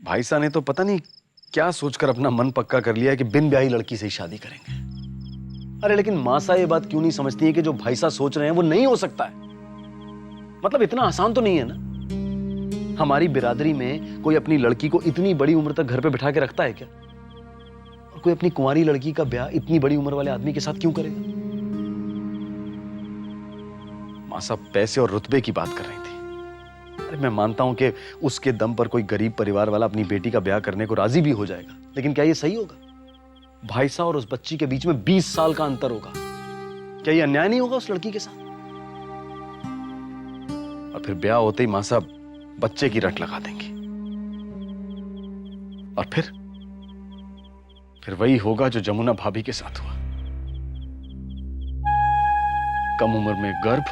भाईसा ने तो पता नहीं क्या सोचकर अपना मन पक्का कर लिया है कि बिन ब्याही लड़की से ही शादी करेंगे। अरे लेकिन मासा ये बात क्यों नहीं समझती है कि जो भाईसा सोच रहे हैं वो नहीं हो सकता है। मतलब इतना आसान तो नहीं है ना। हमारी बिरादरी में कोई अपनी लड़की को इतनी बड़ी उम्र तक घर पे बिठा के रखता है क्या? और कोई अपनी कुंवारी लड़की का ब्याह इतनी बड़ी उम्र वाले आदमी के साथ क्यों करेगा? मासा पैसे और रुतबे की बात कर रही थी। अरे मैं मानता हूं कि उसके दम पर कोई गरीब परिवार वाला अपनी बेटी का ब्याह करने को राजी भी हो जाएगा, लेकिन क्या ये सही होगा? भाईसा और उस बच्ची के बीच में 20 साल का अंतर होगा। क्या ये अन्याय नहीं होगा उस लड़की के साथ? और फिर ब्याह होते ही मासा बच्चे की रट लगा देंगी और फिर वही होगा जो जमुना भाभी के साथ हुआ। कम उम्र में गर्भ,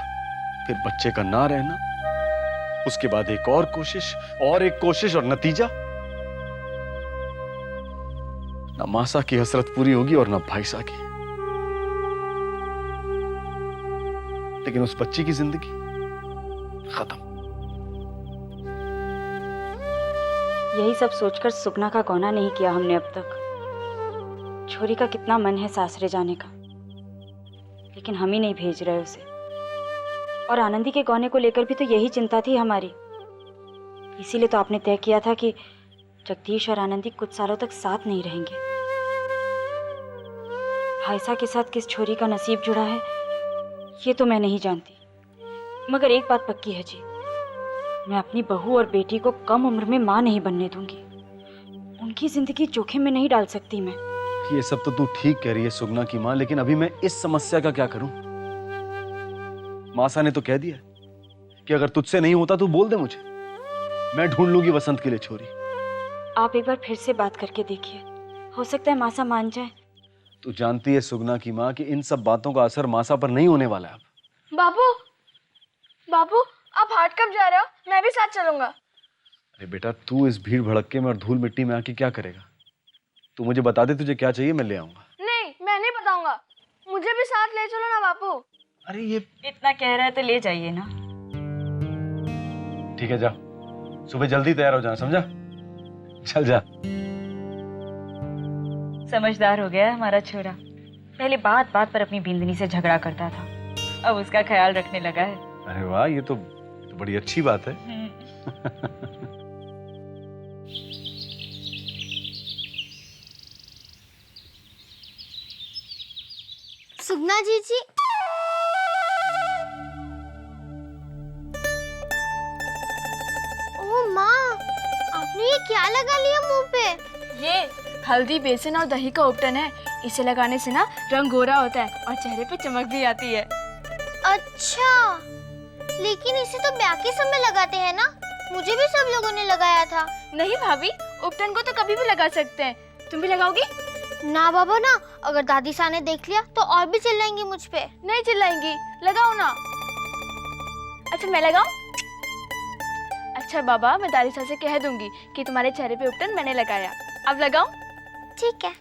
फिर बच्चे का ना रहना, उसके बाद एक और कोशिश और एक कोशिश, और नतीजा ना मासा की हसरत पूरी होगी और ना भाईसा की। लेकिन उस बच्ची की जिंदगी खत्म। यही सब सोचकर सुगना का गौना नहीं किया हमने अब तक। छोरी का कितना मन है सासरे जाने का, लेकिन हम ही नहीं भेज रहे उसे। और आनंदी के गौने को लेकर भी तो यही चिंता थी हमारी। इसीलिए तो आपने तय किया था कि जगदीश और आनंदी कुछ सालों तक साथ नहीं रहेंगे। भाईसा के साथ किस छोरी का नसीब जुड़ा है ये तो मैं नहीं जानती, मगर एक बात पक्की है जी, मैं अपनी बहू और बेटी को कम उम्र में मां नहीं बनने दूंगी। उनकी जिंदगी जोखिम में नहीं डाल सकती मैं। ये सब तो तू ठीक कह रही है सुगना की मां, लेकिन अभी मैं इस समस्या का क्या करूं? मासा ने तो कह दिया कि अगर तुझसे नहीं होता तो बोल दे मुझे, मैं ढूंढ लूंगी वसंत के लिए छोरी। आप एक बार फिर से बात करके देखिए, हो सकता है मासा मान जाए। तू जानती है सुगना की मां कि इन सब बातों का असर मासा पर नहीं होने वाला है अब। बाबू, बाबू आप हाट कब जा रहे हो? मैं भी साथ चलूंगा। अरे बेटा, तू इस भीड़ भड़क्के में और धूल मिट्टी में आके क्या करेगा? तू मुझे बता दे तुझे क्या चाहिए, मैं ले आऊंगा। नहीं, मैं नहीं बताऊंगा। मुझे भी साथ ले चलो ना बापू। अरे ये इतना कह रहा है तो ले जाइए ना। ठीक है, जा, सुबह जल्दी तैयार हो जाना, समझा? चल जा। समझदार हो गया है हमारा छोरा। पहले बात बात पर अपनी बिंदनी से झगड़ा करता था, अब उसका ख्याल रखने लगा है। अरे वाह, ये तो बड़ी अच्छी बात है। सुगना जीजी, ओह माँ, आपने ये क्या लगा लिया मुंह पे? ये हल्दी, बेसन और दही का उपटन है। इसे लगाने से ना रंग गोरा होता है और चेहरे पे चमक भी आती है। अच्छा, लेकिन इसे तो ब्याह के समय लगाते हैं ना? मुझे भी सब लोगों ने लगाया था। नहीं भाभी, उपटन को तो कभी भी लगा सकते हैं। तुम भी लगाओगी? ना बाबा ना, अगर दादी सा ने देख लिया तो और भी चिल्लाएंगी मुझ पे। नहीं चिल्लाएंगी, लगाओ ना। अच्छा मैं लगाऊं? अच्छा बाबा, मैं दादी सा से कह दूंगी कि तुम्हारे चेहरे पे उपटन मैंने लगाया। अब लगाऊं? ठीक है।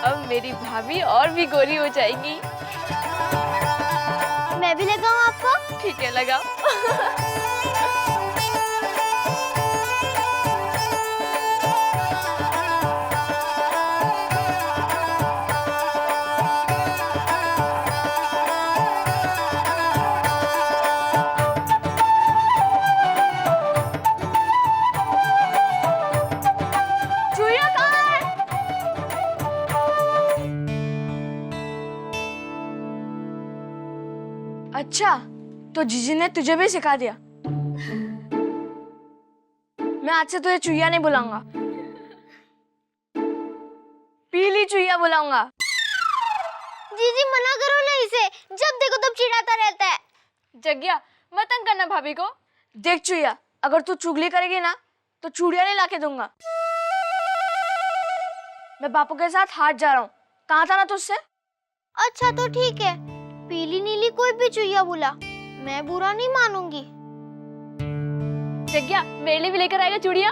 अब मेरी भाभी और भी गोरी हो जाएगी। मैं भी लगाऊं आपको? ठीक है, लगाओ। चूहिया कहाँ है? अच्छा, तो जीजी ने तुझे भी सिखा दिया। मैं आज से तुझे चूहिया नहीं बुलाऊंगा, पीली चूहिया बुलाऊंगा। जीजी मना करो ना इसे, जब देखो तब चिढ़ाता रहता है। जग्या, मत तंग करना भाभी को। देख चूहिया, अगर तू चुगली करेगी ना तो चूड़िया नहीं लाके दूंगा। मैं बापू के साथ हाट जा रहा हूँ। कहाँ था ना तुझसे? अच्छा तो ठीक है, पीली नीली कोई भी चुहिया बुला, मैं बुरा नहीं मानूंगी। जग्या, मेरे लिए भी लेकर आएगा चूड़िया?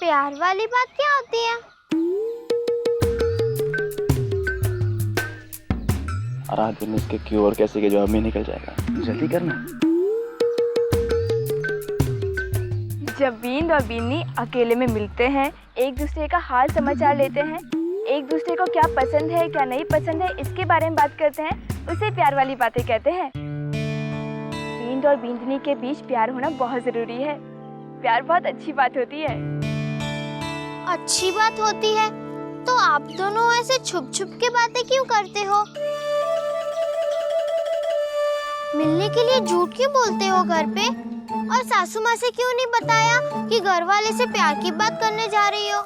प्यार वाली बात क्या होती है? रात दिन इसके क्यों और कैसे के जवाब में निकल जाएगा। जल्दी करना। जब बींद और बीनी अकेले में मिलते हैं, एक दूसरे का हाल समाचार लेते हैं, एक दूसरे को क्या पसंद है क्या नहीं पसंद है इसके बारे में बात करते हैं, उसे प्यार वाली बातें कहते हैं। बींद और बींदनी के बीच प्यार होना बहुत जरूरी है। प्यार बहुत अच्छी बात होती है। अच्छी बात होती है तो आप दोनों ऐसे छुप छुप के बातें क्यों करते हो? मिलने के लिए झूठ क्यों बोलते हो घर पे? और सासू माँ से क्यों नहीं बताया कि घर वाले से प्यार की बात करने जा रही हो?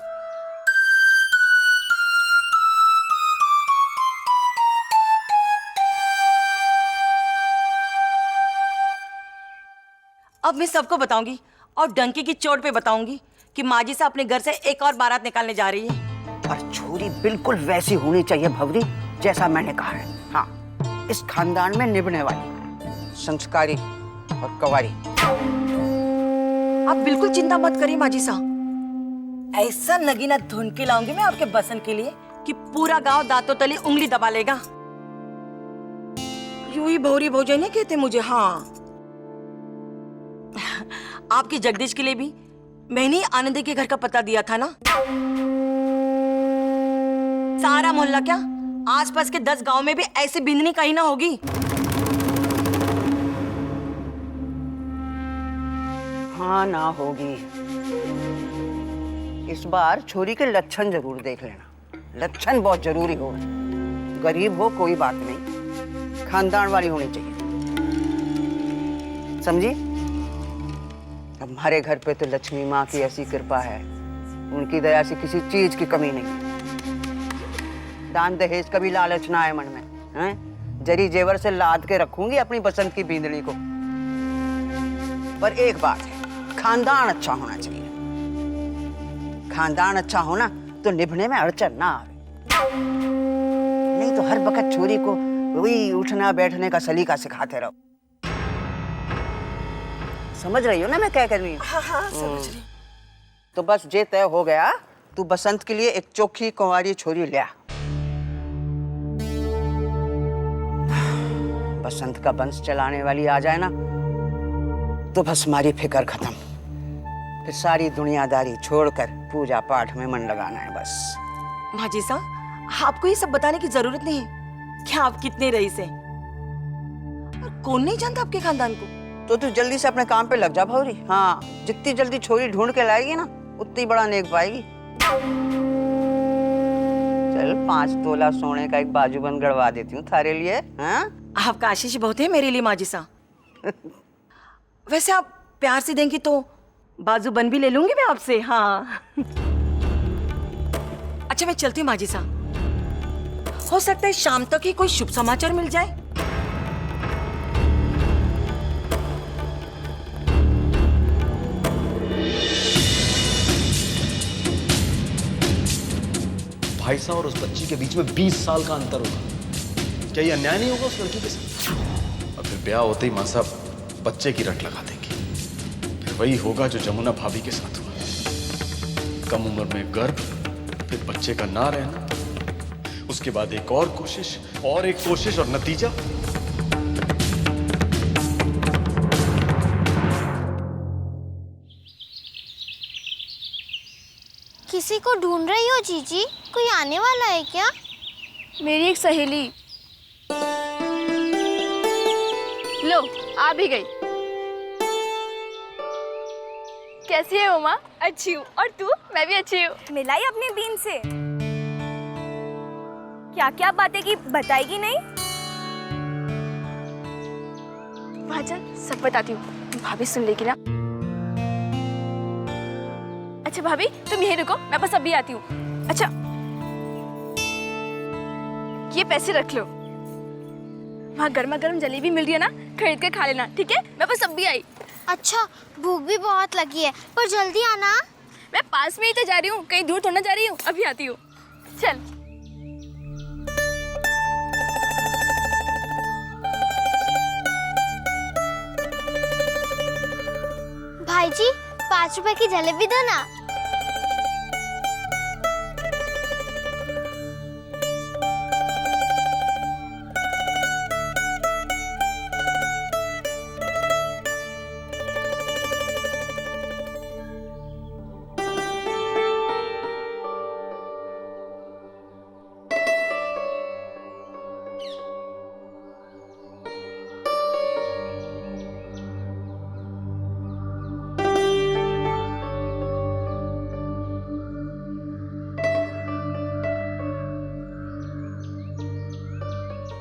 अब मैं सबको बताऊंगी और डंकी की चोट पे बताऊंगी कि माजी से अपने घर से एक और बारात निकालने जा रही है। पर छोरी बिल्कुल वैसी होनी चाहिए भवरी, जैसा मैंने कहा है। हाँ, इस खानदान में निभने वाली, संस्कारी और कवारी। आप बिल्कुल चिंता मत करिए माजी साहब, ऐसा नगीना धुन के लाऊंगी मैं आपके बसन के लिए कि पूरा गांव दांतों तले उंगली दबा लेगा। यूं ही भौरी भौजाई नहीं कहते मुझे। हाँ, आपकी जगदीश के लिए भी मैंने आनंदी के घर का पता दिया था ना। सारा मोहल्ला क्या, आसपास के 10 गांव में भी ऐसी बिंदनी कहीं ना होगी। हाँ, ना होगी। इस बार छोरी के लक्षण जरूर देख लेना। लक्षण बहुत जरूरी हो। गरीब हो कोई बात नहीं, खानदान वाली होनी चाहिए, समझी? हमारे घर पे तो लक्ष्मी माँ की ऐसी कृपा है, उनकी दया से किसी चीज की कमी नहीं। दान दहेज का भी लालच ना है मन में, हैं? जरी जेवर से लाद के रखूंगी अपनी पसंद की बींदड़ी को। पर एक बात है, खानदान अच्छा होना चाहिए। खानदान अच्छा होना तो निभने में अड़चन ना आवे। नहीं तो हर वक्त छोरी को वही उठना बैठने का सलीका सिखाते रहो। समझ रही हो ना मैं क्या कर रही हूँ? हाँ, समझ रही। तो बस जे तय हो गया, तू बसंत के लिए एक चोखी कुंवारी छोरी ले आ। बसंत का वंश चलाने वाली आ जाए ना तो बस हमारी फिक्र खत्म। फिर सारी दुनियादारी छोड़कर पूजा पाठ में मन लगाना है बस। माजी साहब, आपको ये सब बताने की जरूरत नहीं है कि आप कितने रईस हैं। और कौन नहीं जानता आपके खानदान को। तो तू जल्दी से अपने काम पे लग जा भौरी। हाँ, जितनी जल्दी छोरी ढूंढ के लाएगी ना उतनी बड़ा नेक पाएगी। चल 5 तोला सोने का एक बाजूबंद गड़वा देती हूँ थारे लिए। हाँ, आपका आशीष बहुत है मेरे लिए माजी साहब। वैसे आप प्यार से देंगी तो बाजूबंद भी ले लूंगी मैं आपसे। हाँ। अच्छा, मैं चलती हूँ माजी साहब। हो सकता है शाम तक ही कोई शुभ समाचार मिल जाए। भाई साहब और उस बच्ची के बीच में 20 साल का अंतर होगा। क्या ये अन्याय नहीं होगा उस लड़की के साथ? और फिर ब्याह होते ही मां साहब बच्चे की रट लगा देंगी। फिर वही होगा जो जमुना भाभी के साथ हुआ। कम उम्र में गर्भ, फिर बच्चे का ना रहना, उसके बाद एक और कोशिश और एक कोशिश, और नतीजा किसी को ढूंढ रही हो जीजी? कोई आने वाला है क्या? मेरी एक सहेली। लो, आ भी गई। कैसी है उमा? अच्छी हूँ। और तू? मैं भी अच्छी हूँ। मिलाई अपनी बीन से? क्या क्या बातें की, बताएगी नहीं? वहाँ चल, सब बताती हूँ। भाभी सुन लेगी ना। अच्छा भाभी, तुम यहीं रुको, मैं बस अभी आती हूँ। अच्छा, ये पैसे रख लो। वहाँ गर्मा गर्म जलेबी मिल रही है ना, खरीद के खा लेना, ठीक है? मैं बस अभी आई। अच्छा, भूख भी बहुत लगी है, पर जल्दी आना। मैं पास में ही तो जा रही हूँ, कहीं दूर थोड़ा जा रही हूँ। अभी आती हूँ। चल। भाई जी, 5 रुपए की जलेबी दो ना।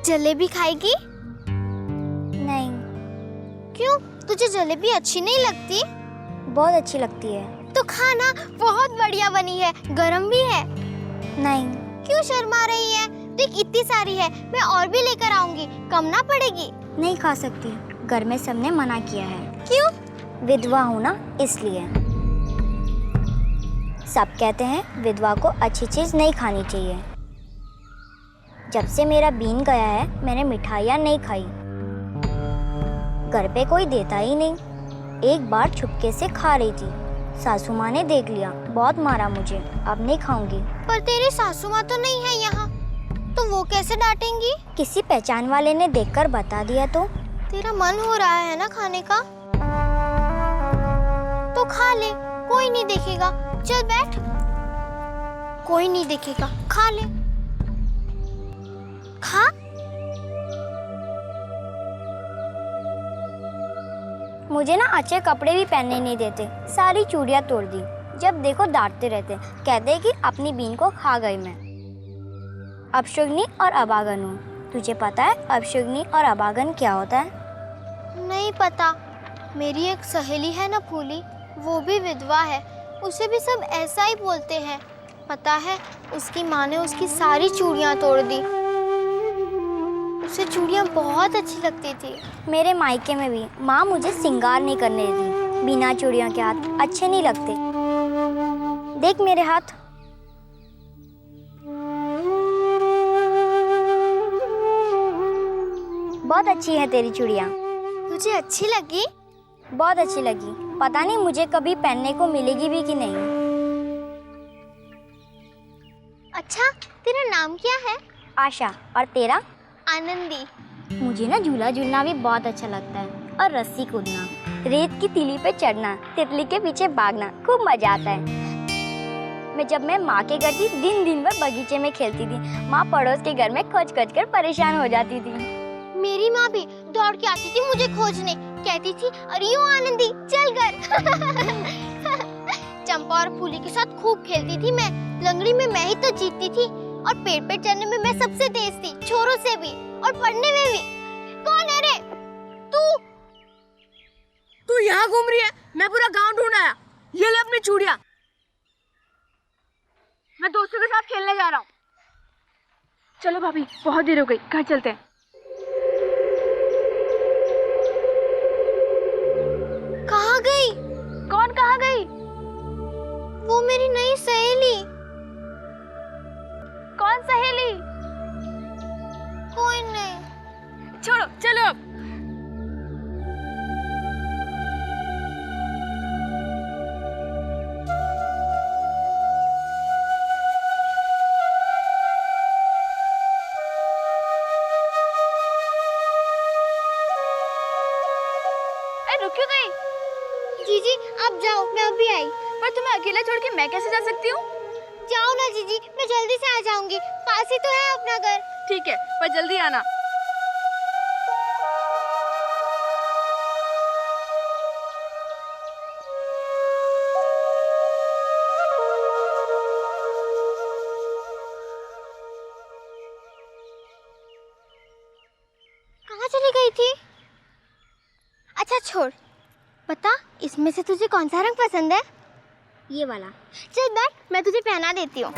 जलेबी खाएगी? नहीं। क्यों? तुझे जलेबी अच्छी नहीं लगती? बहुत अच्छी लगती है। तो खाना बहुत बढ़िया बनी है, गरम भी है। नहीं। क्यों शर्मा रही है? देख इतनी सारी है, मैं और भी लेकर आऊंगी, कम ना पड़ेगी। नहीं खा सकती, घर में सबने मना किया है। क्यों? विधवा हूँ ना, इसलिए। सब कहते हैं विधवा को अच्छी चीज नहीं खानी चाहिए। जब से मेरा बीन गया है मैंने मिठाइयाँ नहीं खाई। घर पे कोई देता ही नहीं। एक बार छुपके से खा रही थी, सासू माँ ने देख लिया, बहुत मारा मुझे। अब नहीं खाऊंगी। पर तेरी सासू माँ तो नहीं है यहाँ, तो वो कैसे डांटेंगी? किसी पहचान वाले ने देखकर बता दिया तो। तेरा मन हो रहा है ना खाने का, तो खा ले, कोई नहीं देखेगा। चल बैठ, कोई नहीं देखेगा, खा ले, खा। मुझे ना अच्छे कपड़े भी पहनने नहीं देते, सारी चूड़ियाँ तोड़ दी। जब देखो डांटते रहते, कहते कि अपनी बीन को खा गई मैं। अपशुगनी और अभागन हूँ। तुझे पता है अपशुगनी और अभागन क्या होता है? नहीं पता। मेरी एक सहेली है ना फूली, वो भी विधवा है, उसे भी सब ऐसा ही बोलते हैं। पता है उसकी माँ ने उसकी सारी चूड़ियाँ तोड़ दी। उसे चूड़ियाँ बहुत अच्छी लगती थी। मेरे मायके में भी माँ मुझे श्रृंगार नहीं करने देती। बिना चूड़ियों के हाथ अच्छे नहीं लगते। देख मेरे हाथ। बहुत अच्छी है तेरी चूड़ियाँ। तुझे अच्छी लगी? बहुत अच्छी लगी। पता नहीं मुझे कभी पहनने को मिलेगी भी कि नहीं। अच्छा, तेरा नाम क्या है? आशा। और तेरा? आनंदी। मुझे ना झूला झूलना भी बहुत अच्छा लगता है, और रस्सी कूदना, रेत की तीली पे चढ़ना, तितली के पीछे भागना, खूब मजा आता है। जब मैं माँ के घर थी, दिन दिन भर बगीचे में खेलती थी। माँ पड़ोस के घर में खोज खोज कर परेशान हो जाती थी। मेरी माँ भी दौड़ के आती थी मुझे खोजने, कहती थी अरे ओ आनंदी चल घर। चंपा और फूली के साथ खूब खेलती थी मैं। लंगड़ी में मैं ही तो जीतती थी, और पेड़ पे चढ़ने में मैं सबसे तेज थी, छोरों से भी, और पढ़ने में भी। कौन है रे? तू यहाँ घूम रही है? मैं पूरा गांव ढूंढ आया। ये ले अपनी चूड़ियाँ। मैं दोस्तों के साथ खेलने जा रहा हूँ। चलो भाभी, बहुत देर हो गई, घर चलते हैं। कहाँ गई? कौन कहाँ गई? वो मेरी नई सहेली। कौन सहेली? कोई नहीं। छोड़ो, चलो अब। रुक क्यों गई? जीजी आप जाओ, मैं अभी आई। पर तुम्हें अकेला छोड़ के मैं कैसे जा सकती हूँ? जाओ ना जीजी, मैं जल्दी से आ जाऊंगी, पास ही तो है अपना घर। ठीक है, पर जल्दी आना। कहाँ चली गई थी? अच्छा छोड़, बता इसमें से तुझे कौन सा रंग पसंद है? ये वाला। चल बैठ, मैं तुझे पहना देती हूँ।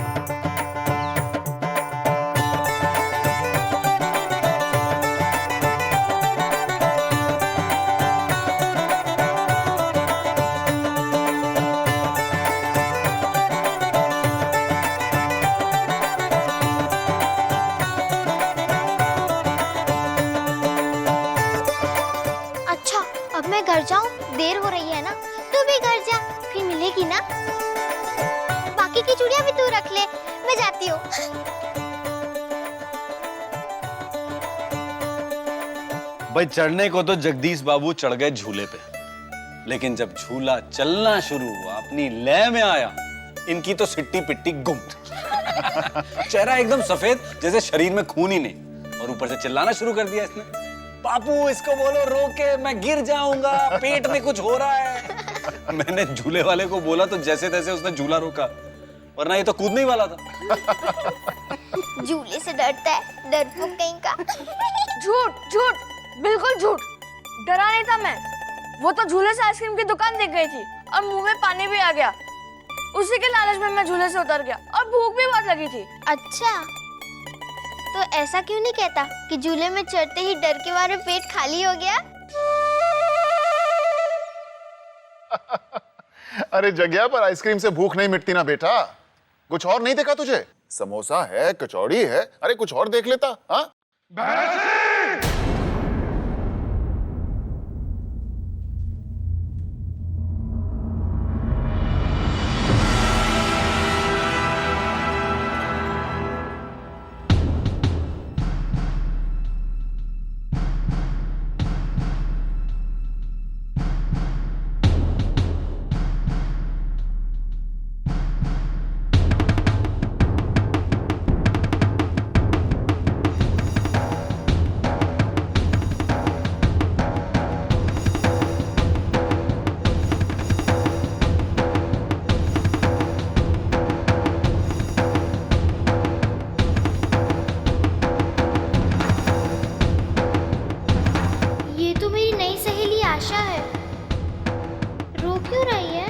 अच्छा, अब मैं घर जाऊँ? देर हो रही है ना, तू भी घर जा, फिर मिलेगी ना। बाकी की चूड़ियां भी तू रख ले, मैं जाती हूँ। भाई चढ़ने को तो जगदीश बाबू चढ़ गए झूले पे, लेकिन जब झूला चलना शुरू हुआ, अपनी लय में आया, इनकी तो सिट्टी पिट्टी गुम। चेहरा एकदम सफेद जैसे शरीर में खून ही नहीं, और ऊपर से चिल्लाना शुरू कर दिया इसने, बापू इसको बोलो रोके, मैं गिर जाऊंगा, पेट में कुछ हो रहा है। मैंने झूले वाले को बोला तो जैसे तैसे उसने झूला रोका, वरना ये तो कूदने ही वाला था। झूले से डरता है, डरपोक कहीं का। झूठ झूठ, बिल्कुल झूठ। डरा नहीं था मैं, वो तो झूले से आइसक्रीम की दुकान दिख गई थी और मुंह में पानी भी आ गया। उसी के लालच में मैं झूले से उतर गया और भूख भी बहुत लगी थी। अच्छा, तो ऐसा क्यों नहीं कहता कि झूले में चढ़ते ही डर के मारे पेट खाली हो गया? अरे जगह पर आइसक्रीम से भूख नहीं मिटती ना बेटा। कुछ और नहीं देखा तुझे? समोसा है, कचौड़ी है, अरे कुछ और देख लेता। हाँ ये तो मेरी नई सहेली आशा है। रो क्यों रही है?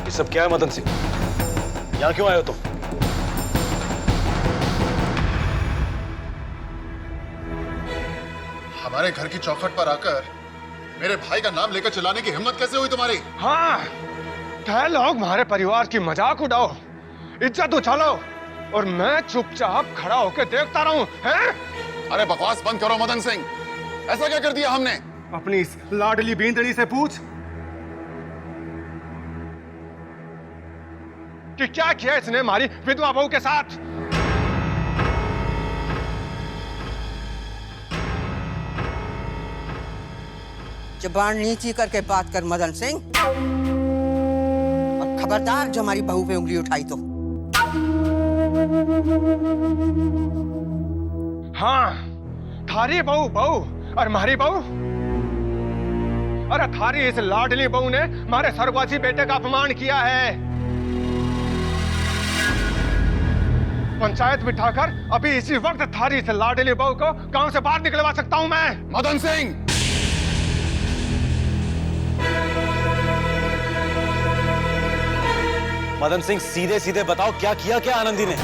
ये सब क्या है मदन सिंह? यहाँ क्यों आए हो तुम? हमारे घर की चौखट पर आकर मेरे भाई का नाम लेकर चलाने की हिम्मत कैसे हुई तुम्हारी? हाँ, क्या लोग हमारे परिवार की मजाक उड़ाओ, इज्जत उछालो और मैं चुपचाप खड़ा होकर देखता रहूं, हैं? अरे बकवास बंद करो मदन सिंह। ऐसा क्या कर दिया हमने? अपनी इस लाडली बींदड़ी से पूछ कि क्या किया इसने हमारी विधवा बहू के साथ। जबान नीची करके बात कर मदन सिंह, और खबरदार जो हमारी बहू पे उंगली उठाई तो। हाँ, थारी बहू बहू और हमारी बहू। अरे थारी इस लाडली बहू ने हमारे स्वर्गवासी बेटे का अपमान किया है। पंचायत बिठाकर अभी इसी वक्त थारी इस लाडली बहू को गांव से बाहर निकलवा सकता हूं मैं। मदन सिंह, मदन सिंह सीधे सीधे बताओ क्या किया क्या आनंदी ने?